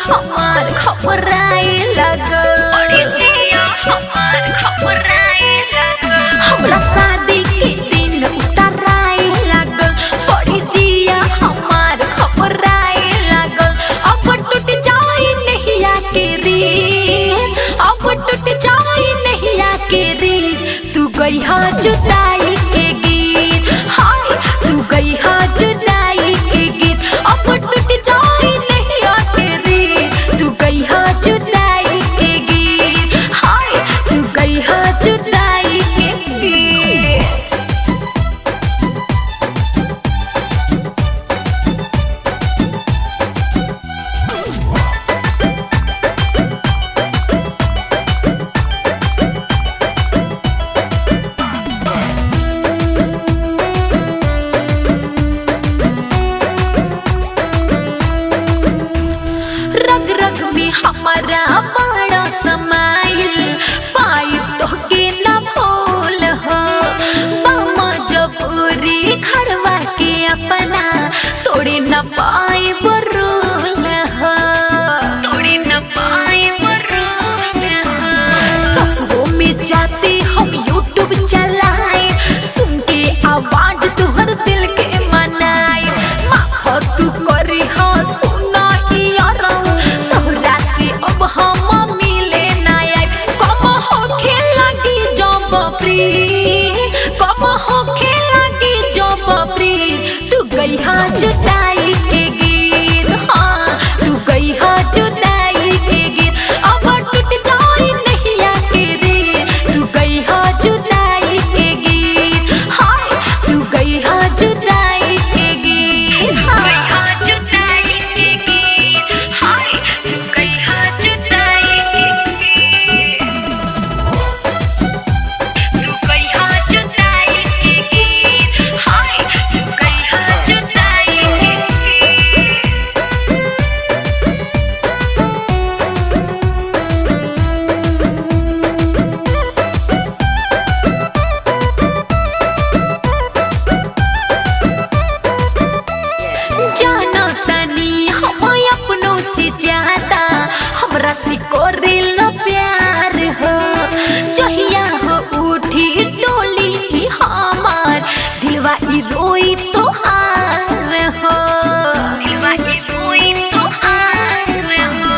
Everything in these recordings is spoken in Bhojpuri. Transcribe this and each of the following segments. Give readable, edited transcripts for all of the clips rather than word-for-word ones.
हमार खबराए लगल हमरा शादी के दिन उतराए लगल बड़ी जिया हमार खबराए लगल। अब टूट जाए नैया के रीत, अब टूट जाए नैया के रीत, तू गई हा जुदाई के गीत, हाय तू गई हा जुदाई के गीत। अब टूट जाए नैया के रीत, तू गई हा जुदाई के गीत, हाय तू गई हा जुदाई के गीत। रग रग में हमारा बड़ा समाइल, पाइब तो के न भूल हो। बामा जबूरी घरवा के अपना तोड़े न पाइब रूल हो, तोड़े न पाइब रूल हो। ससुरों में जाते हम यूट्यूब चलाए, सुन के आवाज तुहर दिल के मनाए। माफ तू करी हाँ सुना अब हम मिले ना आए। कम होखे लगी जब प्रीत, कम होखे लगी जब प्रीत, तू गई हा जुदाई के गीत, हाँ तू गई हा जुदाई के गीत। अब टूट जाए नैया के रीत, तू गई हा जुदाई के गीत, हाय तू गई हा जुदाई के गीत, हाँ जुदाई के गीत, हाय तू गई हा जाना तनी हम अपनों से ज्यादा हमरा से करेल प्यार हो। जहिया हो उठी डोली हमार दिलवा ई रोई तोहार हो, दिलवा ई रोई तोहार हो।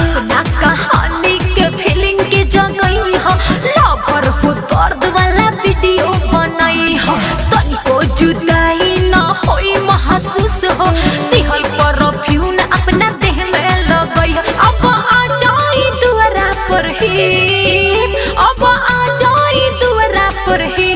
अपना कहानी के फीलिंग के जगई हो, लवर हो दर्द वाला वीडियो बनई हो। तनिको जुदाई ना होई महसूस हो, दिहल परफ्यूम अपना देह में लगई हो। अब आ जाई दुआरा पर ही, अब आ जाई दुआरा पर ही,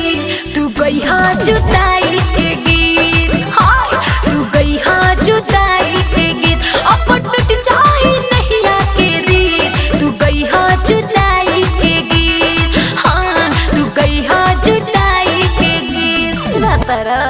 तू गई हा जुदाई के गीत, हाय तू गई हा जुदाई के गीत। अब टूट जाई नैया के रीत, तू गई हा जुदाई के गीत, हाँ तू गई हा जुदाई के गीत। सुना तारा।